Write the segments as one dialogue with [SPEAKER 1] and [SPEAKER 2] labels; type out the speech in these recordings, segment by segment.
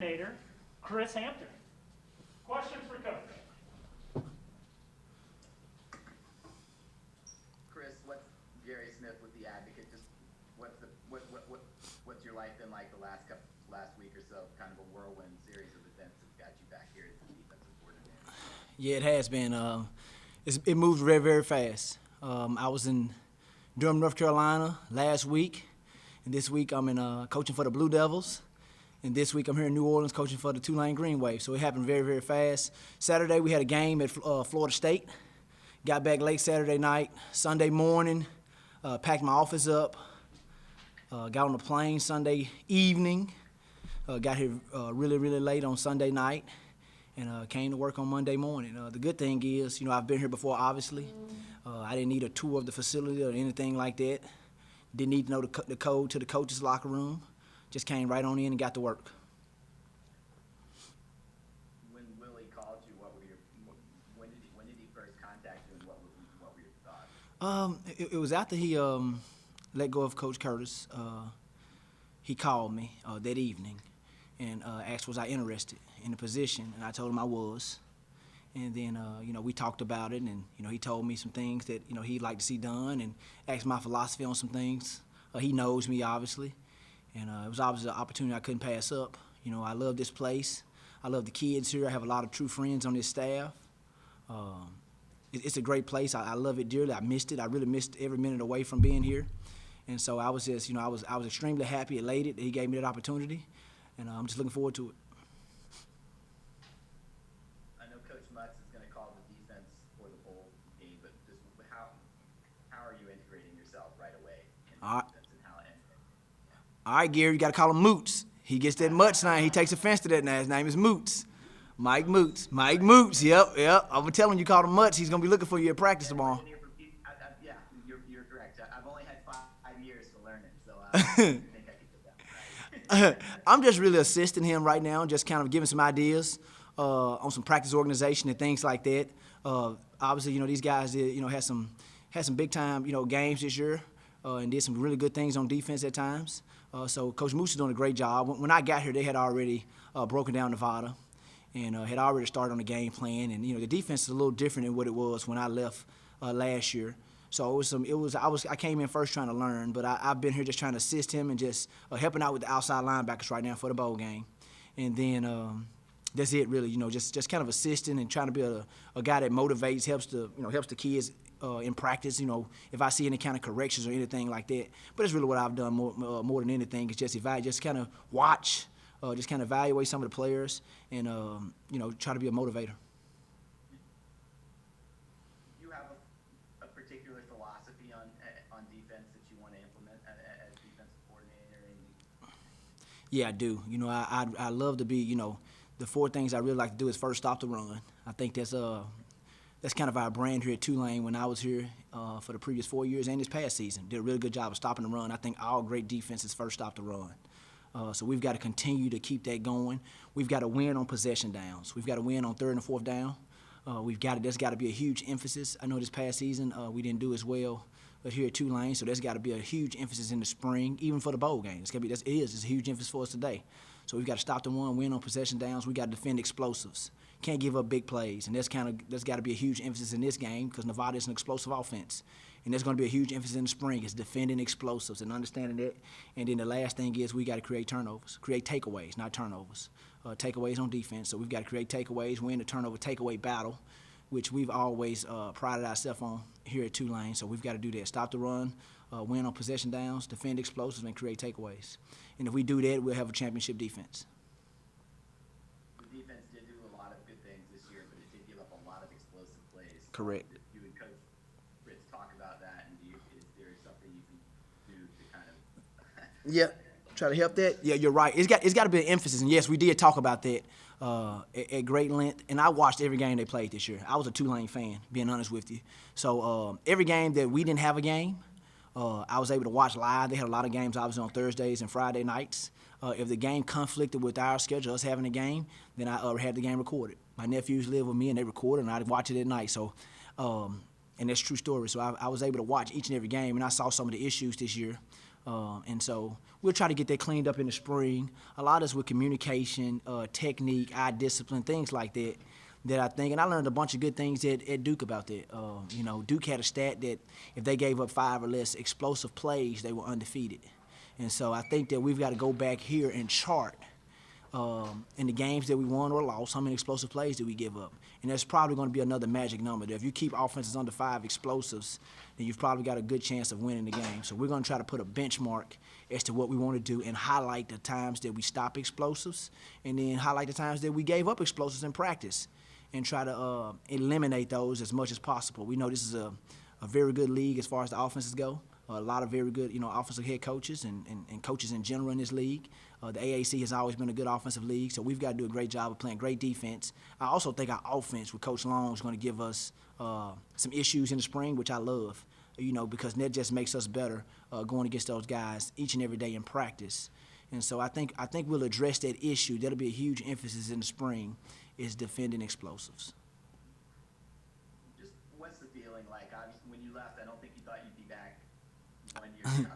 [SPEAKER 1] coordinator, Chris Hampton. Questions for Coach?
[SPEAKER 2] Chris, what's Gary Smith with the Advocate? Just what's your life been like the last week or so? Kind of a whirlwind series of events that's got you back here as the defensive coordinator.
[SPEAKER 3] Yeah, it has been. It moves very, very fast. I was in Durham, North Carolina last week, and this week I'm in coaching for the Blue Devils, and this week I'm here in New Orleans coaching for the Tulane Green Wave. So it happened very, very fast. Saturday we had a game at Florida State. Got back late Saturday night. Sunday morning, packed my office up. Got on the plane Sunday evening. Got here really, really late on Sunday night. And came to work on Monday morning. The good thing is, I've been here before, obviously. I didn't need a tour of the facility or anything like that. Didn't need to know the code to the coach's locker room. Just came right on in and got to work.
[SPEAKER 2] When Willie called you, when did he first contact you, and what were your thoughts?
[SPEAKER 3] It was after he let go of Coach Curtis. He called me that evening and asked was I interested in the position, and I told him I was. And then, we talked about it, and, he told me some things that, he'd like to see done and asked my philosophy on some things. He knows me, obviously, and it was obviously an opportunity I couldn't pass up. I love this place. I love the kids here. I have a lot of true friends on this staff. It's a great place. I love it dearly. I missed it. I really missed every minute away from being here. And so I was just, I was extremely happy, elated that he gave me that opportunity, and I'm just looking forward to it.
[SPEAKER 2] Is going to call the defense for the bowl game, but just how are you integrating yourself right away in the defense and how?
[SPEAKER 3] All right, Gary, you got to call him Moots. He gets that Mutts now. He takes offense to that now. His name is Moots. Mike Moots. Mike Moots. Yep. I'm gonna tell him you called him Mutts. He's gonna be looking for you at practice tomorrow.
[SPEAKER 2] Yeah, you're correct. I've only had 5 years to learn it, so I think I can get that right.
[SPEAKER 3] I'm just really assisting him right now, just kind of giving some ideas on some practice organization and things like that. Obviously, these guys did, had some big time, games this year and did some really good things on defense at times. So Coach Moose is doing a great job. When I got here, they had already broken down Nevada and had already started on the game plan. And the defense is a little different than what it was when I left last year. So I came in first trying to learn, but I've been here just trying to assist him and just helping out with the outside linebackers right now for the bowl game. And then that's it, really. Just kind of assisting and trying to be a guy that motivates, helps the kids in practice. If I see any kind of corrections or anything like that. But it's really what I've done more than anything is just kind of watch, just kind of evaluate some of the players, and try to be a motivator.
[SPEAKER 2] You have a particular philosophy on defense that you want to implement as defensive coordinator?
[SPEAKER 3] Yeah, I do. I love to be. The 4 things I really like to do is first stop the run. I think that's kind of our brand here at Tulane. When I was here for the previous 4 years and this past season, did a really good job of stopping the run. I think all great defenses first stop the run. So we've got to continue to keep that going. We've got to win on possession downs. We've got to win on 3rd and 4th down. There's got to be a huge emphasis. I know this past season we didn't do as well here at Tulane, so there's got to be a huge emphasis in the spring, even for the bowl game. It's a huge emphasis for us today. So we've got to stop the run, win on possession downs. We got to defend explosives. Can't give up big plays, and there's got to be a huge emphasis in this game because Nevada is an explosive offense, and there's going to be a huge emphasis in the spring. It's defending explosives and understanding that. And then the last thing is we got to create turnovers, create takeaways, not turnovers. Takeaways on defense. So we've got to create takeaways, win the turnover takeaway battle, which we've always prided ourselves on here at Tulane. So we've got to do that. Stop the run, win on possession downs, defend explosives, and create takeaways. And if we do that, we'll have a championship defense.
[SPEAKER 2] The defense did do a lot of good things this year, but it did give up a lot of explosive plays.
[SPEAKER 3] Correct.
[SPEAKER 2] You and Coach Fritz talk about that, and is there something you can do to kind of
[SPEAKER 3] Yeah, try to help that. Yeah, you're right. It's got to be an emphasis, and yes, we did talk about that at great length. And I watched every game they played this year. I was a Tulane fan, being honest with you. So every game that we didn't have a game, I was able to watch live. They had a lot of games, obviously, on Thursdays and Friday nights. If the game conflicted with our schedule, us having a game, then I had the game recorded. My nephews live with me, and they record it, and I'd watch it at night. So, and that's a true story. So I was able to watch each and every game, and I saw some of the issues this year And so we'll try to get that cleaned up in the spring. A lot of us with communication, technique, eye discipline, things like that, that I think, and I learned a bunch of good things at Duke about that. Duke had a stat that if they gave up 5 or less explosive plays, they were undefeated. And so I think that we've got to go back here and chart in the games that we won or lost, how many explosive plays did we give up? And that's probably going to be another magic number. If you keep offenses under 5 explosives, then you've probably got a good chance of winning the game. So we're going to try to put a benchmark as to what we want to do and highlight the times that we stop explosives and then highlight the times that we gave up explosives in practice and try to eliminate those as much as possible. We know this is a very good league as far as the offenses go. A lot of very good, offensive head coaches and coaches in general in this league. The AAC has always been a good offensive league, so we've got to do a great job of playing great defense. I also think our offense with Coach Long is going to give us some issues in the spring, which I love, because that just makes us better going against those guys each and every day in practice. And so I think we'll address that issue. That'll be a huge emphasis in the spring, is defending explosives.
[SPEAKER 2] Just what's the feeling like? Obviously, when you left, I don't think you thought you'd be back 1 year.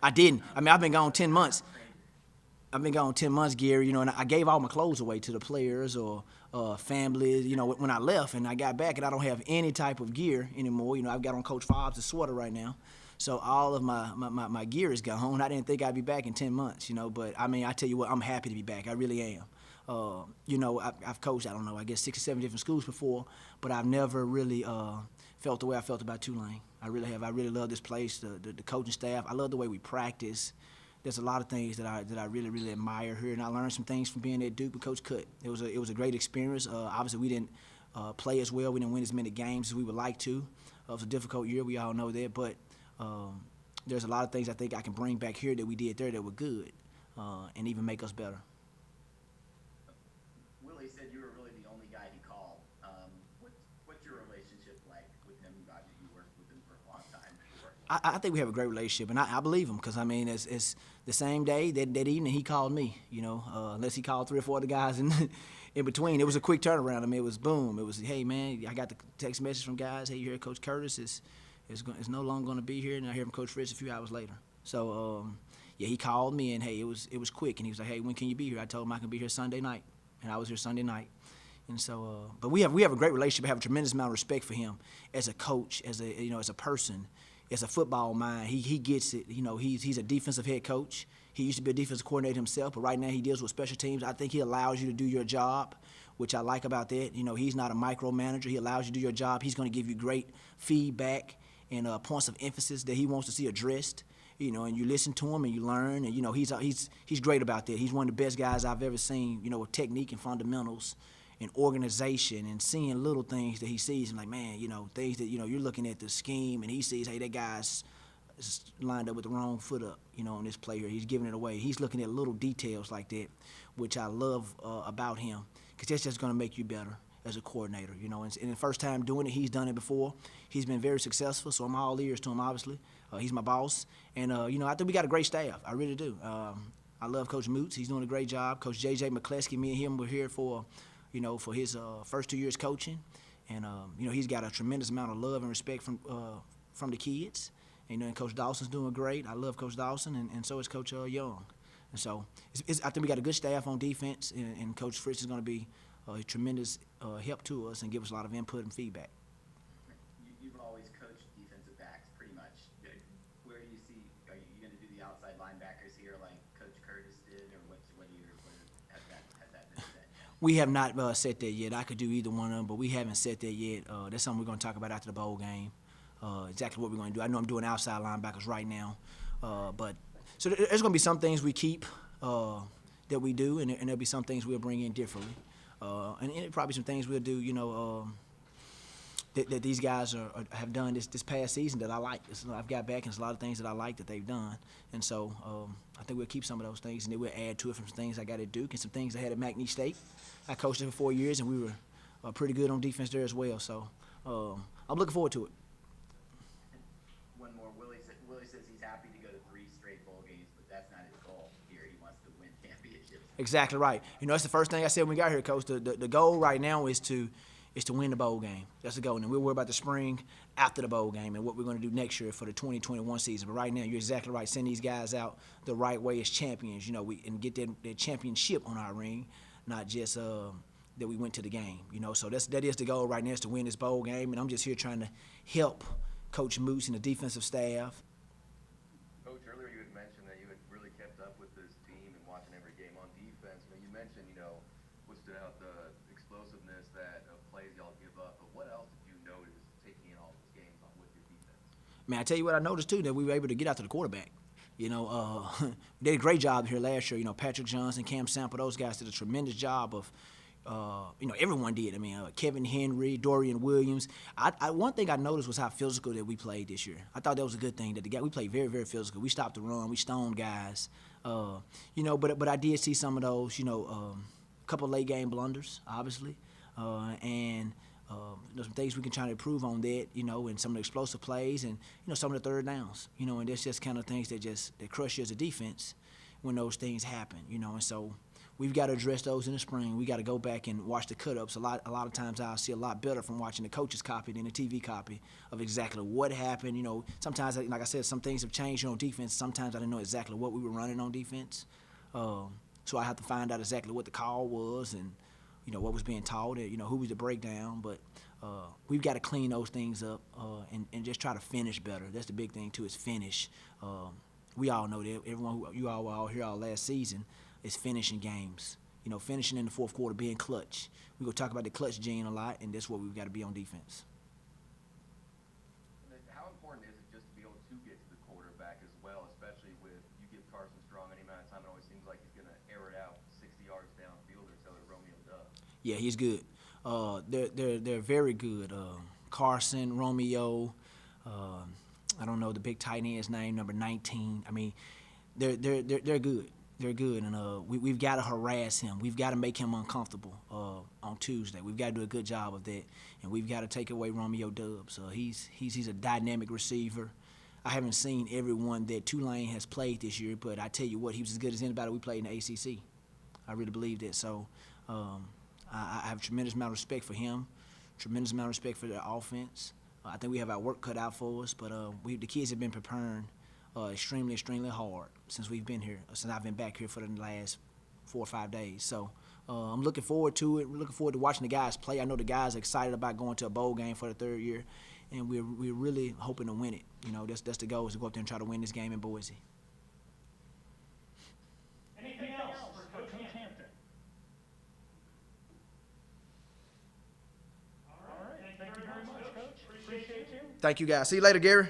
[SPEAKER 3] I didn't. I've been gone 10 months. Gary, and I gave all my clothes away to the players or families, when I left, and I got back and I don't have any type of gear anymore. I've got on Coach Fobbs' sweater right now. So all of my gear is gone. I didn't think I'd be back in 10 months, but I tell you what, I'm happy to be back. I really am. I've coached, I guess 6 or 7 different schools before, but I've never really felt the way I felt about Tulane. I really have. I really love this place, the coaching staff. I love the way we practice. There's a lot of things that I really, really admire here, and I learned some things from being at Duke with Coach Cut. It was a great experience. Obviously, we didn't play as well. We didn't win as many games as we would like to. It was a difficult year. We all know that, but there's a lot of things I think I can bring back here that we did there that were good and even make us better.
[SPEAKER 2] Willie said you were really the only guy he called. What's your relationship like with him? Obviously, you worked with him for a long time.
[SPEAKER 3] I think we have a great relationship, and I believe him because, it's the same day, that evening, he called me, unless he called 3 or 4 other guys in between. It was a quick turnaround. It was boom. It was, hey, man, I got the text message from guys, hey, you hear Coach Curtis is no longer going to be here, and I hear from Coach Fritz a few hours later. So, he called me, and, hey, it was quick, and he was like, hey, when can you be here? I told him I can be here Sunday night, and I was here Sunday night. And so, but we have a great relationship. I have a tremendous amount of respect for him as a coach, as a person. As a football mind, he gets it. He's a defensive head coach. He used to be a defensive coordinator himself, but right now he deals with special teams. I think he allows you to do your job, which I like about that. He's not a micromanager. He allows you to do your job. He's going to give you great feedback and points of emphasis that he wants to see addressed. And you listen to him and you learn. And he's great about that. He's one of the best guys I've ever seen. With technique and fundamentals and organization and seeing little things that he sees and like, man, things that, you're looking at the scheme and he sees, hey, that guy's lined up with the wrong foot up, on this play here. He's giving it away. He's looking at little details like that, which I love about him because that's just going to make you better as a coordinator, And the first time doing it, he's done it before. He's been very successful, so I'm all ears to him, obviously. He's my boss. And, I think we got a great staff. I really do. I love Coach Moots. He's doing a great job. Coach J.J. McCleskey, me and him were here for his first 2 years coaching. And, he's got a tremendous amount of love and respect from the kids. And Coach Dawson's doing great. I love Coach Dawson, and so is Coach Young. And so I think we got a good staff on defense, and Coach Fritz is going to be a tremendous help to us and give us a lot of input and feedback.
[SPEAKER 2] You've always coached defensive backs pretty much. Where do you see, are you going to do the outside linebackers here like Coach Curtis did, or has that been set?
[SPEAKER 3] We have not set that yet. I could do either one of them, but we haven't set that yet. That's something we're going to talk about after the bowl game, exactly what we're going to do. I know I'm doing outside linebackers right now. So there's going to be some things we keep that we do, and there'll be some things we'll bring in differently. And probably some things we'll do, that these guys have done this past season that I like. I've got back, and there's a lot of things that I like that they've done. And so I think we'll keep some of those things, and then we'll add to it from some things I got at Duke and some things I had at McNeese State. I coached there for 4 years, and we were pretty good on defense there as well. So I'm looking forward to it.
[SPEAKER 2] One more. Willie says he's happy to go to 3 straight bowl games, but that's not his goal here. He wants to win championships.
[SPEAKER 3] Exactly right. That's the first thing I said when we got here, Coach. The goal right now is to is to win the bowl game. That's the goal. And we'll worry about the spring after the bowl game and what we're going to do next year for the 2021 season. But right now, you're exactly right. Send these guys out the right way as champions, and get that championship on our ring, not just that we went to the game. So that is the goal right now, is to win this bowl game. And I'm just here trying to help Coach Moose and the defensive staff.
[SPEAKER 4] Coach, earlier you had mentioned that you had really kept up with this team and watching every game on defense. You mentioned, what stood out, the explosiveness of plays y'all give up. But what else did you notice taking in all those games with your defense?
[SPEAKER 3] Man, I tell you what I noticed too, that we were able to get out to the quarterback. They did a great job here last year. Patrick Johnson, Cam Sample, those guys did a tremendous job of, everyone did. Kevin Henry, Dorian Williams. One thing I noticed was how physical that we played this year. I thought that was a good thing, that we played very, very physical. We stopped the run. We stoned guys. But I did see some of those, a couple of late game blunders, obviously, and some things we can try to improve on that, and some of the explosive plays and, some of the third downs, and that's just kind of things that crush you as a defense when those things happen, and so we've got to address those in the spring. We got to go back and watch the cut-ups. A lot of times I'll see a lot better from watching the coach's copy than the TV copy of exactly what happened. Sometimes, like I said, some things have changed on defense. Sometimes I didn't know exactly what we were running on defense. So I have to find out exactly what the call was and, what was being taught, who was the breakdown. But we've got to clean those things up and just try to finish better. That's the big thing, too, is finish. We all know that. Everyone you all were all here all last season is finishing games. Finishing in the fourth quarter, being clutch. We're going to talk about the clutch gene a lot, and that's what we've got to be on defense.
[SPEAKER 4] How important is it just to be able to get to the quarterback as well, especially with you give Carson Strong any amount of time, it always seems like he's going to air it out 60 yards downfield or so that Romeo does.
[SPEAKER 3] Yeah, he's good. They're very good. Carson, Romeo, I don't know the big tight end's name, number 19. They're good. They're good, and we've got to harass him. We've got to make him uncomfortable on Tuesday. We've got to do a good job of that, and we've got to take away Romeo Dubs. He's a dynamic receiver. I haven't seen everyone that Tulane has played this year, but I tell you what, he was as good as anybody we played in the ACC. I really believe that. So I have a tremendous amount of respect for him, tremendous amount of respect for the offense. I think we have our work cut out for us, but the kids have been preparing extremely, extremely hard since we've been here, since I've been back here for the last 4 or 5 days. So I'm looking forward to it. We're looking forward to watching the guys play. I know the guys are excited about going to a bowl game for the third year, and we're really hoping to win it. That's the goal, is to go up there and try to win this game in Boise.
[SPEAKER 1] Anything else for Coach Hampton? All right. Thank you very much, Coach. Appreciate you.
[SPEAKER 3] Thank you, guys. See you later, Gary.